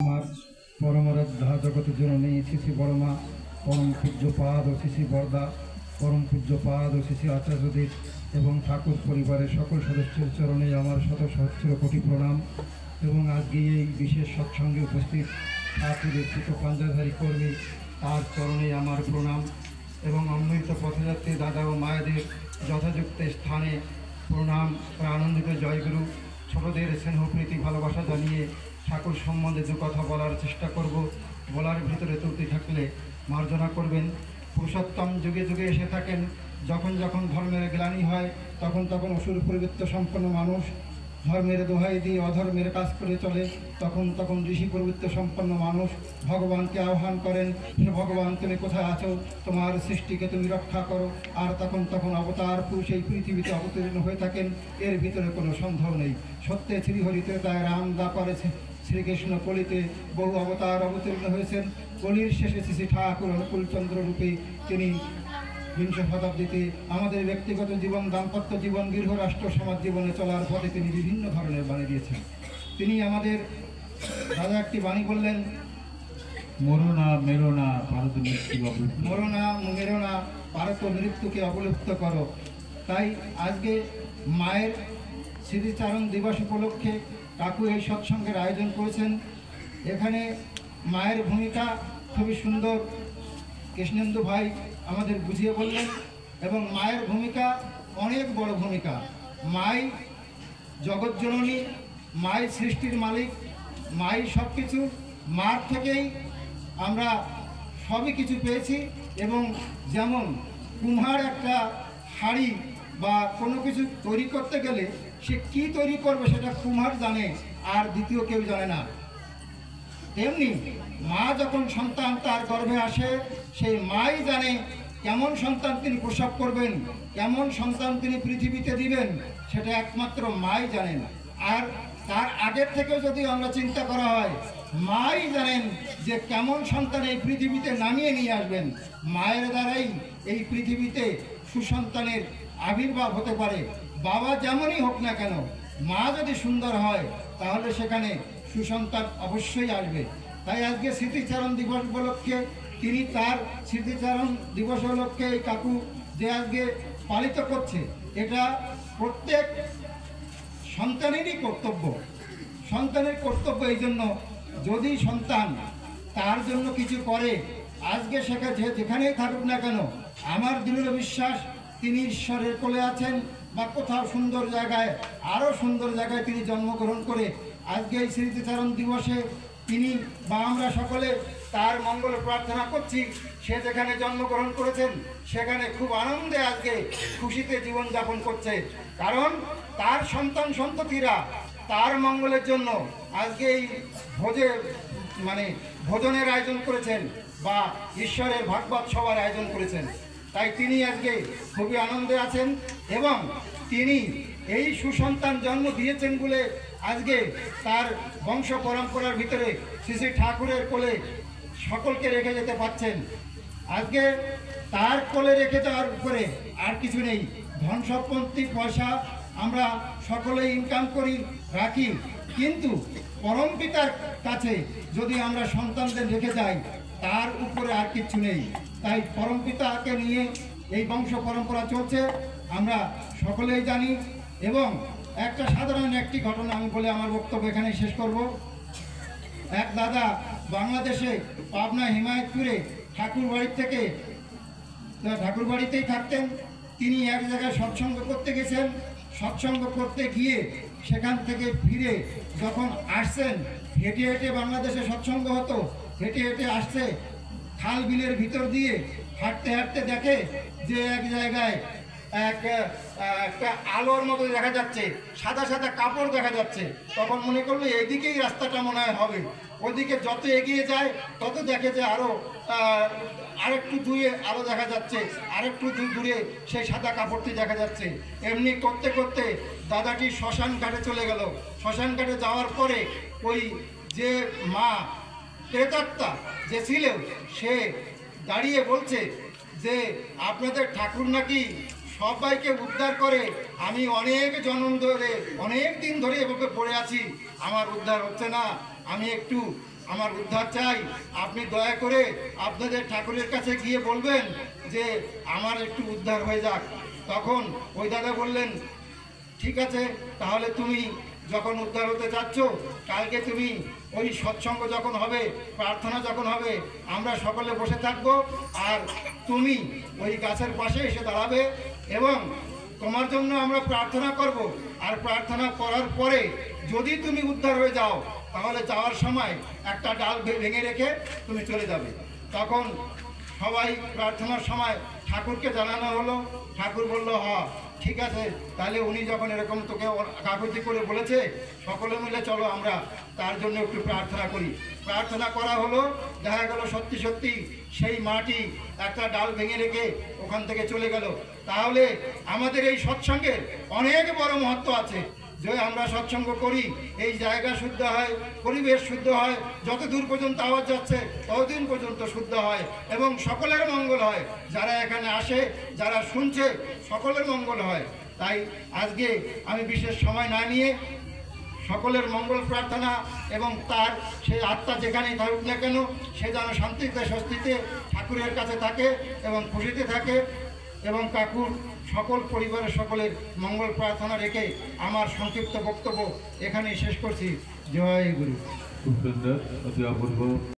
আমার পরমারাধ্যা জগত জননী শ্রী শ্রী বড়মা, পরম পূজ্যপাদ ও শ্রী শ্রী বরদা, পরম পূজ্যপাদ ও শ্রী শ্রী আচার্যদেব এবং ঠাকুর পরিবারের সকল সদস্যের চরণে আমার শত সহস্র কোটি প্রণাম। এবং আজকে এই বিশেষ সৎসঙ্গে উপস্থিত ঠাকুরের কৃত পাঞ্জাধারী কর্মী তার চরণে আমার প্রণাম এবং অমৃত পথযাত্রী দাদা ও মায়েদের যথাযুক্ত স্থানে প্রণাম। আনন্দিত জয়গুরু। ছোটদের স্নেহপ্রীতি ভালোবাসা জানিয়ে ঠাকুর সম্বন্ধে দু কথা বলার চেষ্টা করব। বলার ভিতরে ত্রুটি থাকলে মার্জনা করবেন। পুরুষোত্তম যুগে যুগে এসে থাকেন। যখন যখন ধর্মের গ্লানি হয় তখন তখন অসুর প্রবৃত্ত সম্পন্ন মানুষ ধর্মের দোহাই দিয়ে অধর্মের কাজ করে চলে। তখন তখন ঋষি প্রবৃত্ত সম্পন্ন মানুষ ভগবানকে আহ্বান করেন, হে ভগবান তুমি কোথায় আছো, তোমার সৃষ্টিকে তুমি রক্ষা করো। আর তখন তখন অবতার পুরুষ এই পৃথিবীতে অবতীর্ণ হয়ে থাকেন। এর ভিতরে কোনো সন্দেহ নেই। সত্যে শ্রীহরিতে তাই রাম দাপারেছে, শ্রীকৃষ্ণ কলিতে বহু অবতার অবতীর্ণ হয়েছেন। কলির শেষে শ্রী ঠাকুর অনুকূলচন্দ্র রূপে তিনি বিংশ শতাব্দীতে আমাদের ব্যক্তিগত জীবন, দাম্পত্য জীবন, গৃহরাষ্ট্র সমাজ জীবনে চলার পথে তিনি বিভিন্ন ধরনের বাণী দিয়েছেন। তিনি আমাদের দাদা একটি বাণী বললেন, মরো না মেরো না ভারত মৃত্যু অবলুপ্ত, মরো না মেরো না ভারত মৃত্যুকে অবলুপ্ত করো। তাই আজকে মায়ের স্মৃতিচারণ দিবস উপলক্ষে কাকু এই সৎসঙ্গের আয়োজন করেছেন। এখানে মায়ের ভূমিকা খুবই সুন্দর কৃষ্ণেন্দু ভাই আমাদের বুঝিয়ে বললেন এবং মায়ের ভূমিকা অনেক বড় ভূমিকা। মাই জগৎজননী, মাই সৃষ্টির মালিক, মাই সব কিছু। মার থেকেই আমরা সবই কিছু পেয়েছি। এবং যেমন কুম্হার একটা হাড়ি বা কোনো কিছু তৈরি করতে গেলে সে কি তৈরি করবে সেটা কুম্হার জানে, আর দ্বিতীয় কেউ জানে না। তেমনি মা যখন সন্তান তার গর্ভে আসে, সেই মাই জানে কেমন সন্তান তিনি প্রসব করবেন, কেমন সন্তান তিনি পৃথিবীতে দিবেন, সেটা একমাত্র মাই জানেন। আর তার আগের থেকেও যদি আমরা চিন্তা করা হয়, মাই জানেন যে কেমন সন্তান এই পৃথিবীতে নামিয়ে নিয়ে আসবেন। মায়ের দ্বারাই এই পৃথিবীতে সুসন্তানের আবির্ভাব হতে পারে। বাবা যেমনই হোক না কেন, মা যদি সুন্দর হয় তাহলে সেখানে সুসন্তান অবশ্যই আসবে। তাই আজকে স্মৃতিচারণ দিবস উপলক্ষে তিনি তার স্মৃতিচারণ দিবস উপলক্ষে এই কাকু যে আজকে পালিত করছে, এটা প্রত্যেক সন্তানেরই কর্তব্য। সন্তানের কর্তব্য এই জন্য, যদি সন্তান তার জন্য কিছু করে, আজকে সেখানে যেখানেই থাকুক না কেন, আমার দৃঢ় বিশ্বাস তিনি ঈশ্বরের কোলে আছেন বা কোথাও সুন্দর জায়গায়, আরও সুন্দর জায়গায় তিনি জন্মগ্রহণ করে আজকে এই স্মৃতিচারণ দিবসে তিনি বা আমরা সকলে তার মঙ্গল প্রার্থনা করছি। সে যেখানে জন্মগ্রহণ করেছেন সেখানে খুব আনন্দে আজকে খুশিতে জীবনযাপন করছে, কারণ তার সন্তান সন্ততিরা তার মঙ্গলের জন্য আজকে এই ভোজনের আয়োজন করেছেন বা ঈশ্বরের ভাগবত সভার আয়োজন করেছেন। তাই তিনি আজকে খুবই আনন্দে আছেন এবং তিনি এই সুসন্তান জন্ম দিয়েছেন বলে আজকে তার বংশ পরম্পরার ভিতরে শ্রী শ্রী ঠাকুরের কোলে সকলকে রেখে যেতে পারছেন। আজকে তার কোলে রেখে যাওয়ার উপরে আর কিছু নেই। ধন সম্পত্তি পয়সা আমরা সকলেই ইনকাম করি, রাখি, কিন্তু পরম পিতার কাছে যদি আমরা সন্তানদের রেখে যাই তার উপরে আর কিছু নেই। তাই পরম পিতাকে নিয়ে এই বংশ পরম্পরা চলছে, আমরা সকলেই জানি। এবং একটা সাধারণ একটি ঘটনা আমি বলে আমার বক্তব্য এখানে শেষ করব। এক দাদা বাংলাদেশে পাবনা হিমায়তপুরে ঠাকুর বাড়িতেই থাকতেন। তিনি এক জায়গায় সৎসঙ্গ করতে গেছেন। সৎসঙ্গ করতে গিয়ে সেখান থেকে ফিরে যখন আসছেন, হেঁটে হেঁটে বাংলাদেশে সৎসঙ্গ হতো, হেঁটে হেঁটে আসছে, খাল বিলের ভিতর দিয়ে হাঁটতে হাঁটতে দেখে যে এক জায়গায় একটা আলোর মতো দেখা যাচ্ছে, সাদা সাদা কাপড় দেখা যাচ্ছে। তখন মনে করলো এদিকেই রাস্তাটা মনে হয় হবে। ওদিকে যত এগিয়ে যায় তত দেখে যে আরেকটু দূরে আলো দেখা যাচ্ছে, আরেকটু দূরে সেই সাদা কাপড়টি দেখা যাচ্ছে। এমনি করতে করতে দাদাটি শ্মশান ঘাটে চলে গেল। শ্মশান ঘাটে যাওয়ার পরে ওই যে মা প্রেতাত্মা যে ছিল সে দাঁড়িয়ে বলছে যে আপনাদের ঠাকুর নাকি সবাইকে উদ্ধার করে, আমি অনেক জন্ম ধরে অনেক দিন ধরে এভাবে পড়ে আছি, আমার উদ্ধার হচ্ছে না। আমি একটু আমার উদ্ধার চাই, আপনি দয়া করে আপনাদের ঠাকুরের কাছে গিয়ে বলবেন যে আমার একটু উদ্ধার হয়ে যাক। তখন ওই দাদা বললেন, ঠিক আছে, তাহলে তুমি যখন উদ্ধার হতে চাচ্ছ, কালকে তুমি ওই সৎসঙ্গ যখন হবে, প্রার্থনা যখন হবে, আমরা সকলে বসে থাকবো, আর তুমি ওই গাছের পাশে এসে দাঁড়াবে এবং তোমার জন্য আমরা প্রার্থনা করব। আর প্রার্থনা করার পরে যদি তুমি উদ্ধার হয়ে যাও, তাহলে যাওয়ার সময় একটা ডাল ভেঙে রেখে তুমি চলে যাবে। তখন সবাই প্রার্থনার সময় ঠাকুরকে জানানো হলো। ঠাকুর বলল, হ্যাঁ ঠিক আছে, তাহলে উনি যখন এরকম তোকে কাকুতি করে বলেছে, সকলে মিলে চলো আমরা তার জন্য একটু প্রার্থনা করি। প্রার্থনা করা হলো, দেখা গেল সত্যি সত্যি সেই মাটি একটা ডাল ভেঙে রেখে ওখান থেকে চলে গেল। তাহলে আমাদের এই সৎসঙ্গের অনেক বড় মহত্ব আছে। যে আমরা সৎসঙ্গ করি, এই জায়গা শুদ্ধ হয়, পরিবেশ শুদ্ধ হয়, যত দূর পর্যন্ত আওয়াজ যাচ্ছে ততদিন পর্যন্ত শুদ্ধ হয় এবং সকলের মঙ্গল হয়। যারা এখানে আসে, যারা শুনছে, সকলের মঙ্গল হয়। তাই আজকে আমি বিশেষ সময় না নিয়ে সকলের মঙ্গল প্রার্থনা এবং তার সেই আত্মা যেখানেই থাকুক না কেন, সে যেন শান্তিতে স্বস্তিতে ঠাকুরের কাছে থাকে এবং খুশিতে থাকে, এবং কাকুর সকল পরিবারের সকলের মঙ্গল প্রার্থনা রেখে আমার সংক্ষিপ্ত বক্তব্য এখানেই শেষ করছি। জয় গুরু। খুব সুন্দর, অতি অপূর্ব।